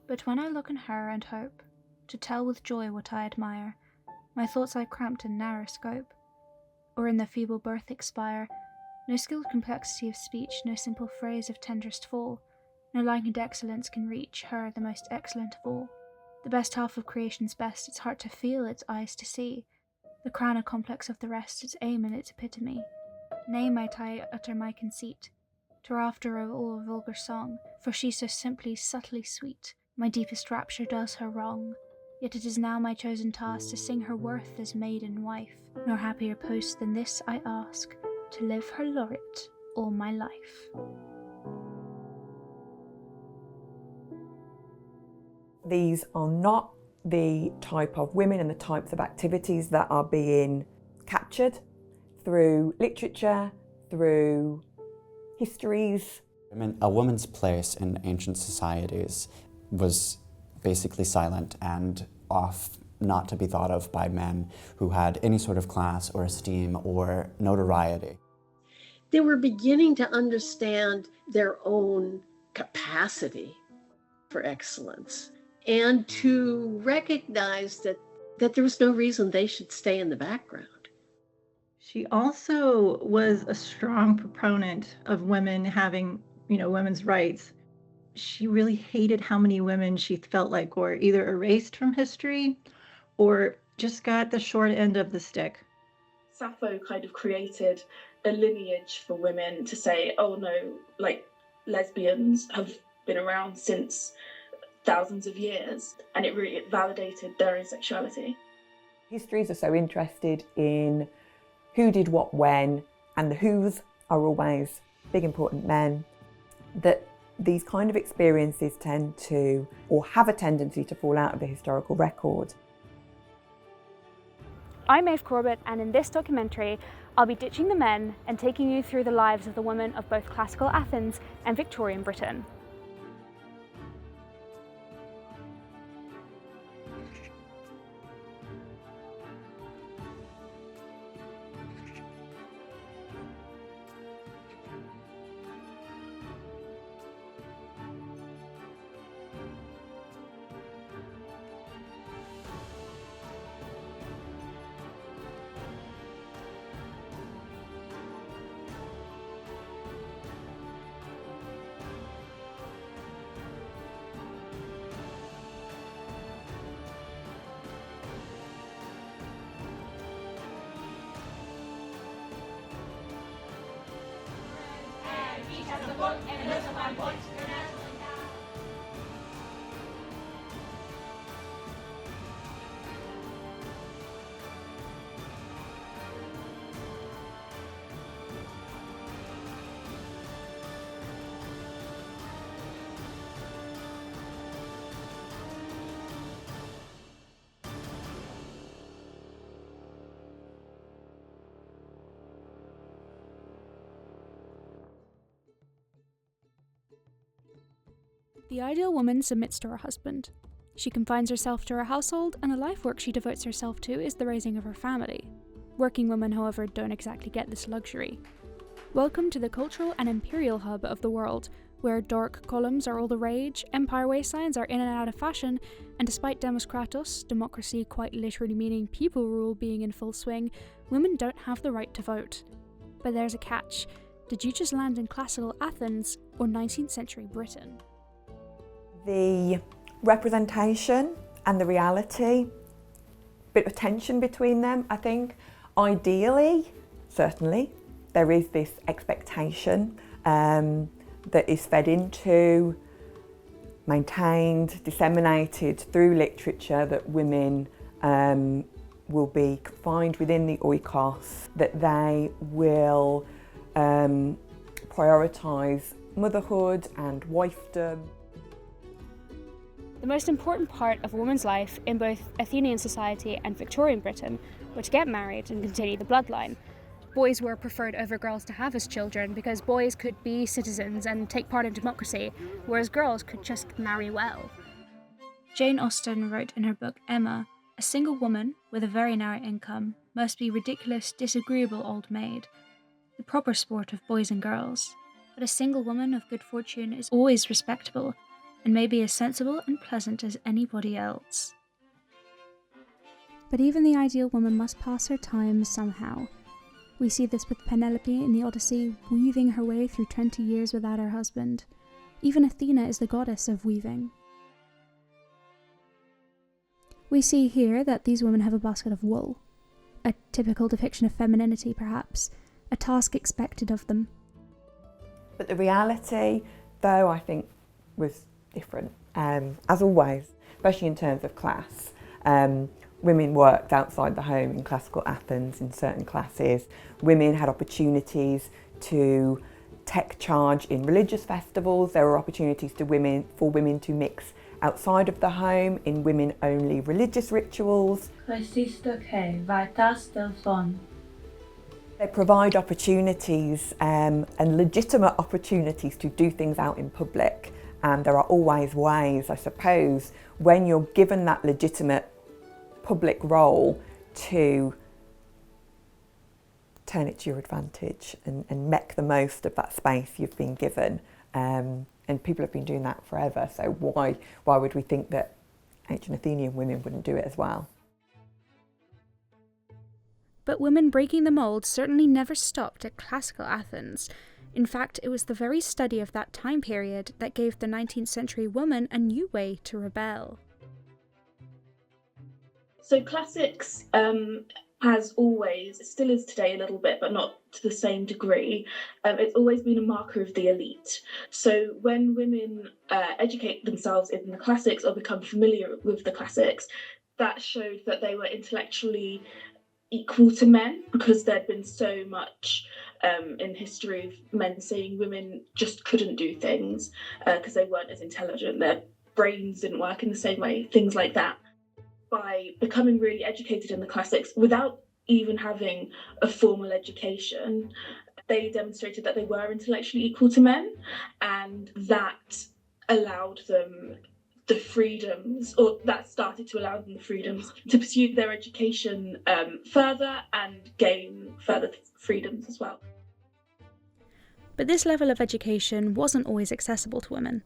But when I look on her and hope to tell with joy what I admire, my thoughts lie cramped in narrow scope, or in their feeble birth expire. No skilled complexity of speech, no simple phrase of tenderest fall, no likened excellence can reach her, the most excellent of all. The best half of creation's best, its heart to feel, its eyes to see, the crown and complex of the rest, its aim and its epitome. Nay, might I utter my conceit, 'twere after all a vulgar song, for she so simply, subtly sweet, my deepest rapture does her wrong. Yet it is now my chosen task to sing her worth as maiden wife, nor happier post than this I ask, to live her laureate all my life. These are not the type of women and the types of activities that are being captured through literature, through histories. A woman's place in ancient societies was basically silent and not to be thought of by men who had any sort of class or esteem or notoriety. They were beginning to understand their own capacity for excellence and to recognize that there was no reason they should stay in the background. She also was a strong proponent of women having, women's rights. She really hated how many women she felt like were either erased from history or just got the short end of the stick. Sappho kind of created a lineage for women to say, oh no, like lesbians have been around since thousands of years, and it really validated their asexuality. Histories are so interested in who did what when, and the who's are always big important men, that these kind of experiences tend to, or have a tendency to, fall out of the historical record. I'm Meadbh Corbett, and in this documentary, I'll be ditching the men and taking you through the lives of the women of both classical Athens and Victorian Britain. The ideal woman submits to her husband. She confines herself to her household, and the life work she devotes herself to is the raising of her family. Working women, however, don't exactly get this luxury. Welcome to the cultural and imperial hub of the world, where Doric columns are all the rage, empire waistbands are in and out of fashion, and despite Demos Kratos, democracy quite literally meaning people rule being in full swing, women don't have the right to vote. But there's a catch. Did you just land in classical Athens or 19th century Britain? The representation and the reality, bit of tension between them, I think. Ideally, certainly, there is this expectation that is fed into, maintained, disseminated through literature that women will be confined within the oikos, that they will prioritise motherhood and wifedom. The most important part of a woman's life in both Athenian society and Victorian Britain were to get married and continue the bloodline. Boys were preferred over girls to have as children because boys could be citizens and take part in democracy, whereas girls could just marry well. Jane Austen wrote in her book Emma, a single woman with a very narrow income must be ridiculous, disagreeable old maid, the proper sport of boys and girls. But a single woman of good fortune is always respectable, and may be as sensible and pleasant as anybody else. But even the ideal woman must pass her time somehow. We see this with Penelope in the Odyssey, weaving her way through 20 years without her husband. Even Athena is the goddess of weaving. We see here that these women have a basket of wool, a typical depiction of femininity perhaps, a task expected of them. But the reality, though, I think was different, as always, especially in terms of class. Women worked outside the home in classical Athens in certain classes. Women had opportunities to take charge in religious festivals. There were opportunities for women to mix outside of the home in women-only religious rituals. They provide opportunities and legitimate opportunities to do things out in public. And there are always ways, I suppose, when you're given that legitimate public role to turn it to your advantage and make the most of that space you've been given. And people have been doing that forever, so why would we think that ancient Athenian women wouldn't do it as well? But women breaking the mould certainly never stopped at classical Athens. In fact, it was the very study of that time period that gave the 19th century woman a new way to rebel. So classics has always, still is today a little bit, but not to the same degree, it's always been a marker of the elite. So when women educate themselves in the classics or become familiar with the classics, that showed that they were intellectually equal to men, because there'd been so much in history of men saying women just couldn't do things because they weren't as intelligent, their brains didn't work in the same way, things like that. By becoming really educated in the classics without even having a formal education, they demonstrated that they were intellectually equal to men, and that allowed them the freedoms, or that started to allow them the freedoms to pursue their education further and gain further freedoms as well. But this level of education wasn't always accessible to women.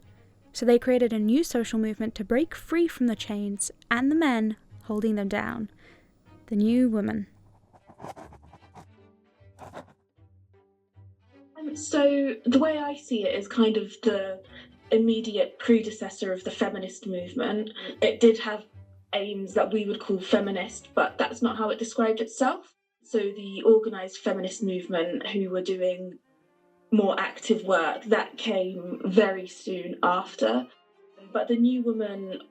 So they created a new social movement to break free from the chains and the men holding them down. The new woman. So the way I see it is kind of the immediate predecessor of the feminist movement. It did have aims that we would call feminist, but that's not how it described itself. So the organised feminist movement, who were doing more active work, that came very soon after. But the new woman,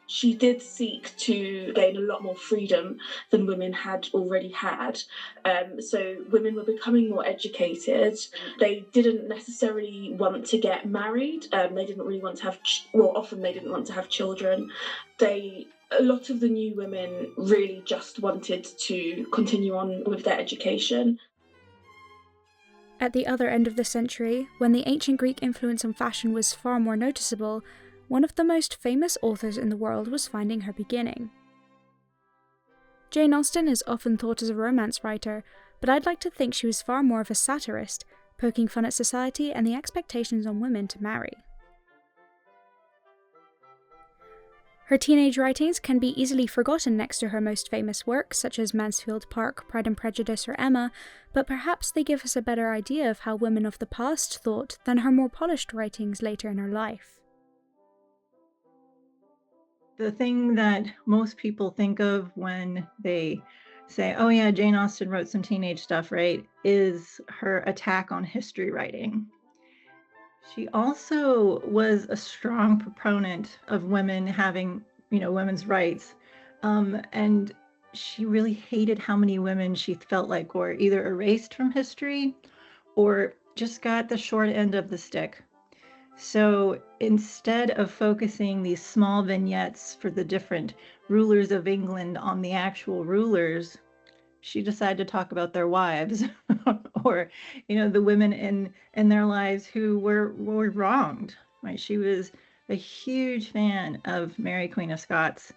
she did seek to gain a lot more freedom than women had already had. So women were becoming more educated. They didn't necessarily want to get married. They didn't really want to have, often they didn't want to have children. A lot of the new women really just wanted to continue on with their education. At the other end of the century, when the ancient Greek influence on fashion was far more noticeable, one of the most famous authors in the world was finding her beginning. Jane Austen is often thought as a romance writer, but I'd like to think she was far more of a satirist, poking fun at society and the expectations on women to marry. Her teenage writings can be easily forgotten next to her most famous works, such as Mansfield Park, Pride and Prejudice, or Emma, but perhaps they give us a better idea of how women of the past thought than her more polished writings later in her life. The thing that most people think of when they say, oh yeah, Jane Austen wrote some teenage stuff, right, is her attack on history writing. She also was a strong proponent of women having, women's rights. And she really hated how many women she felt like were either erased from history or just got the short end of the stick. So instead of focusing these small vignettes for the different rulers of England on the actual rulers, she decided to talk about their wives or, the women in their lives who were wronged. Right? She was a huge fan of Mary Queen of Scots.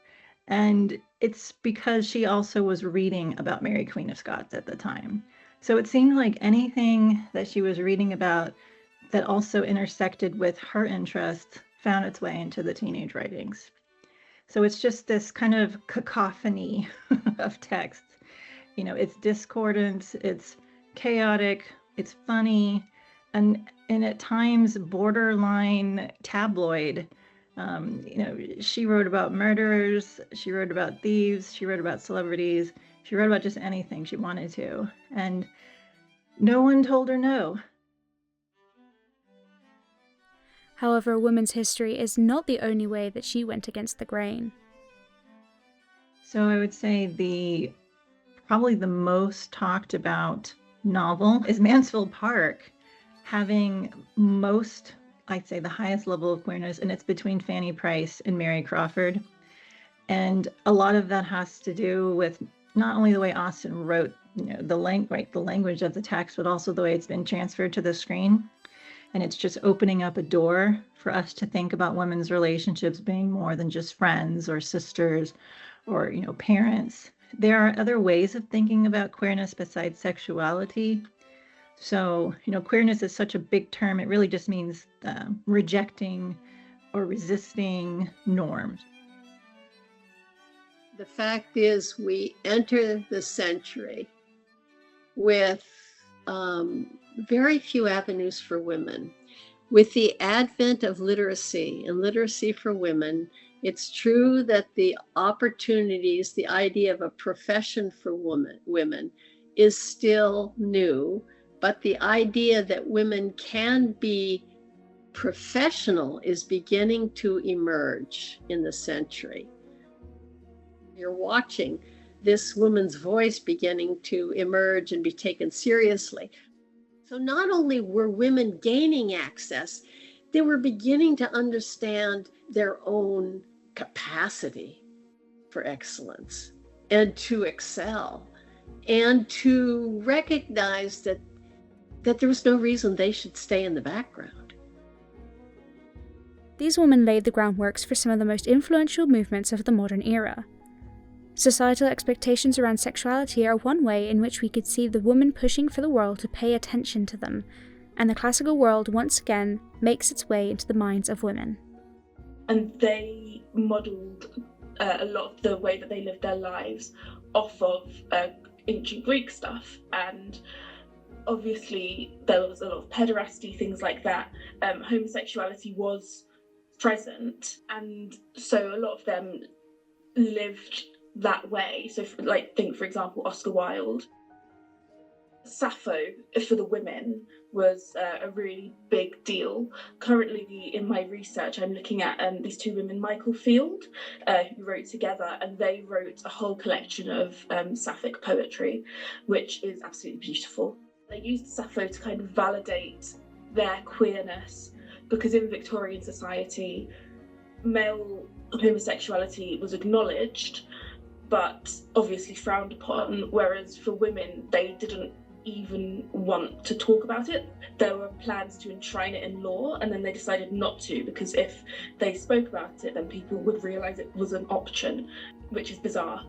And it's because she also was reading about Mary Queen of Scots at the time. So it seemed like anything that she was reading about that also intersected with her interests, found its way into the teenage writings. So it's just this kind of cacophony of texts. You know, it's discordant, it's chaotic, it's funny, and at times borderline tabloid. You know, she wrote about murderers, she wrote about thieves, she wrote about celebrities, she wrote about just anything she wanted to. And no one told her no. However, women's history is not the only way that she went against the grain. So I would say probably the most talked about novel is Mansfield Park, having most, I'd say, the highest level of queerness, and it's between Fanny Price and Mary Crawford. And a lot of that has to do with not only the way Austen wrote, you know, the language of the text, but also the way it's been transferred to the screen. And it's just opening up a door for us to think about women's relationships being more than just friends or sisters or, you know, parents. There are other ways of thinking about queerness besides sexuality. So, you know, queerness is such a big term. It really just means rejecting or resisting norms. The fact is, we enter the century with very few avenues for women. With the advent of literacy and literacy for women, it's true that the opportunities, the idea of a profession for women is still new, but the idea that women can be professional is beginning to emerge in the century. You're watching this woman's voice beginning to emerge and be taken seriously. So not only were women gaining access, they were beginning to understand their own capacity for excellence and to excel and to recognize that there was no reason they should stay in the background. These women laid the groundworks for some of the most influential movements of the modern era. Societal expectations around sexuality are one way in which we could see the woman pushing for the world to pay attention to them, and the classical world once again makes its way into the minds of women. And they modelled a lot of the way that they lived their lives off of ancient Greek stuff, and obviously there was a lot of pederasty, things like that. Homosexuality was present, and so a lot of them lived that way. So think for example Oscar Wilde. Sappho for the women was a really big deal. Currently in my research I'm looking at these two women, Michael Field, who wrote together, and they wrote a whole collection of sapphic poetry, which is absolutely beautiful. They used Sappho to kind of validate their queerness, because in Victorian society male homosexuality was acknowledged but obviously frowned upon, whereas for women they didn't even want to talk about it. There were plans to enshrine it in law, and then they decided not to, because if they spoke about it then people would realise it was an option, which is bizarre.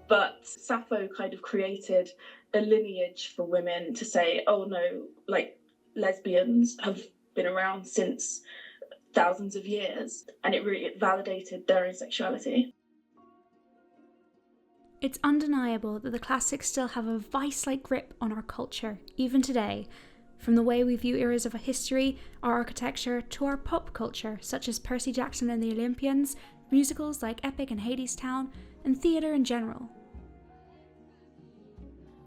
But Sappho kind of created a lineage for women to say, oh no, like lesbians have been around since thousands of years, and it validated their own sexuality. It's undeniable that the classics still have a vice-like grip on our culture, even today, from the way we view eras of our history, our architecture, to our pop culture, such as Percy Jackson and the Olympians, musicals like Epic and Hadestown, and theatre in general.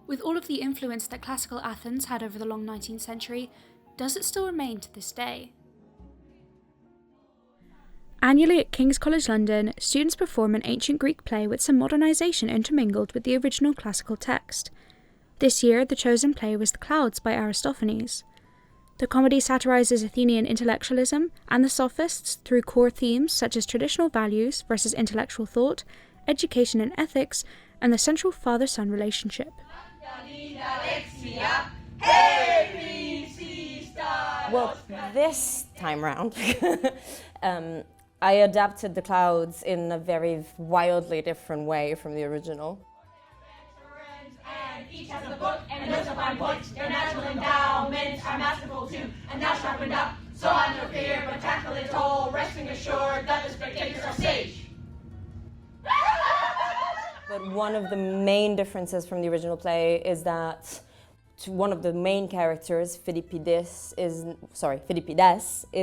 With all of the influence that classical Athens had over the long 19th century, does it still remain to this day? Annually at King's College London, students perform an ancient Greek play with some modernisation intermingled with the original classical text. This year, the chosen play was The Clouds by Aristophanes. The comedy satirises Athenian intellectualism and the sophists through core themes such as traditional values versus intellectual thought, education and ethics, and the central father-son relationship. Well, this time round, I adapted The Clouds in a very wildly different way from the original. And each has a book and notes to find points. Their natural endowments are masterful too, and now sharpened up. So I'm no fear, but tackle it all. Rescue resting assured that the spectators are safe. But one of the main differences from the original play is that one of the main characters, Philippides, is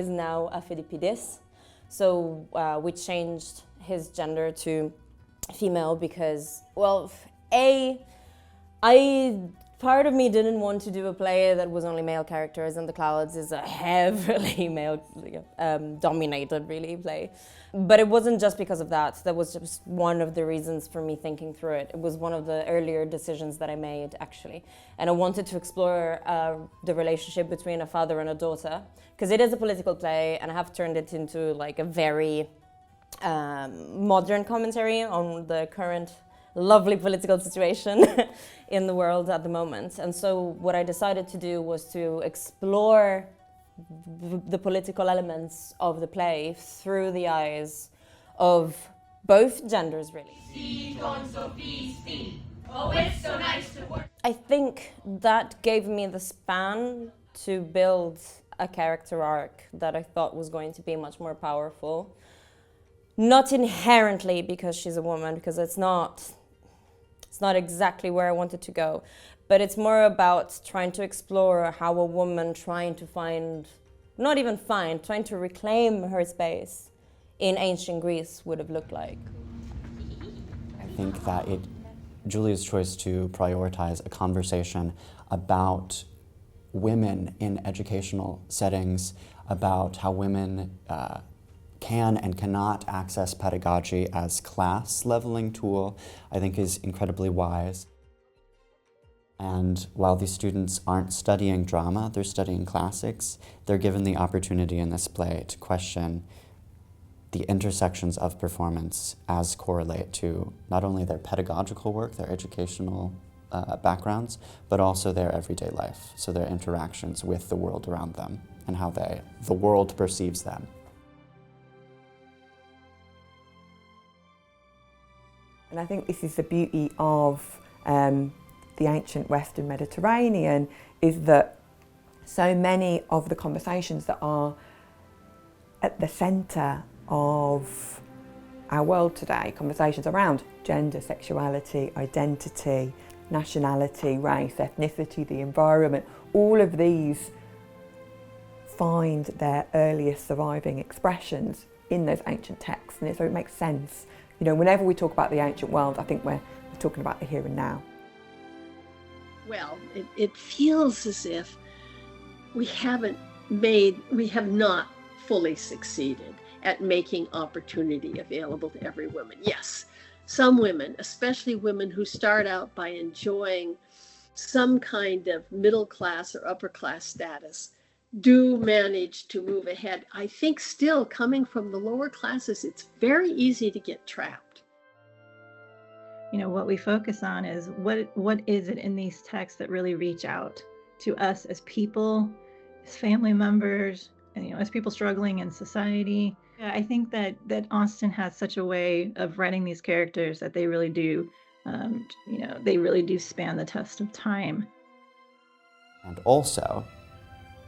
now a Philippides. So we changed his gender to female because, well, part of me didn't want to do a play that was only male characters, and The Clouds is a heavily male dominated really play. But it wasn't just because of that. That was just one of the reasons for me thinking through it. It was one of the earlier decisions that I made, actually. And I wanted to explore the relationship between a father and a daughter, because it is a political play, and I have turned it into like a very modern commentary on the current lovely political situation in the world at the moment. And so what I decided to do was to explore the political elements of the play through the eyes of both genders, really. Oh, it's so nice to work. I think that gave me the span to build a character arc that I thought was going to be much more powerful. Not inherently because she's a woman, because it's not exactly where I wanted to go, but it's more about trying to explore how a woman trying to reclaim her space in ancient Greece would have looked like. I think that Giulia's choice to prioritize a conversation about women in educational settings, about how women can and cannot access pedagogy as class leveling tool, I think is incredibly wise. And while these students aren't studying drama, they're studying classics, they're given the opportunity in this play to question the intersections of performance as correlate to not only their pedagogical work, their educational backgrounds, but also their everyday life, so their interactions with the world around them and how the world perceives them. And I think this is the beauty of the ancient Western Mediterranean, is that so many of the conversations that are at the centre of our world today, conversations around gender, sexuality, identity, nationality, race, ethnicity, the environment, all of these find their earliest surviving expressions in those ancient texts, and so it makes sense. You know, whenever we talk about the ancient world, I think we're talking about the here and now. Well, it feels as if we have not fully succeeded at making opportunity available to every woman. Yes, some women, especially women who start out by enjoying some kind of middle class or upper class status, do manage to move ahead. I think still coming from the lower classes, it's very easy to get trapped. You know, what we focus on is what is it in these texts that really reach out to us as people, as family members, and, you know, as people struggling in society. I think that Austen has such a way of writing these characters that they really do, they really do span the test of time. And also,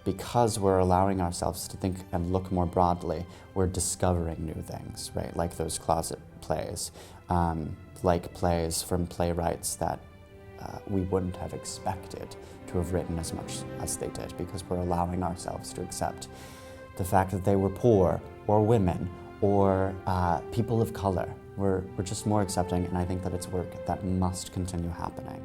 because we're allowing ourselves to think and look more broadly, we're discovering new things, right? Like those closet plays, like plays from playwrights that we wouldn't have expected to have written as much as they did, because we're allowing ourselves to accept the fact that they were poor, or women, or people of color. We're just more accepting, and I think that it's work that must continue happening.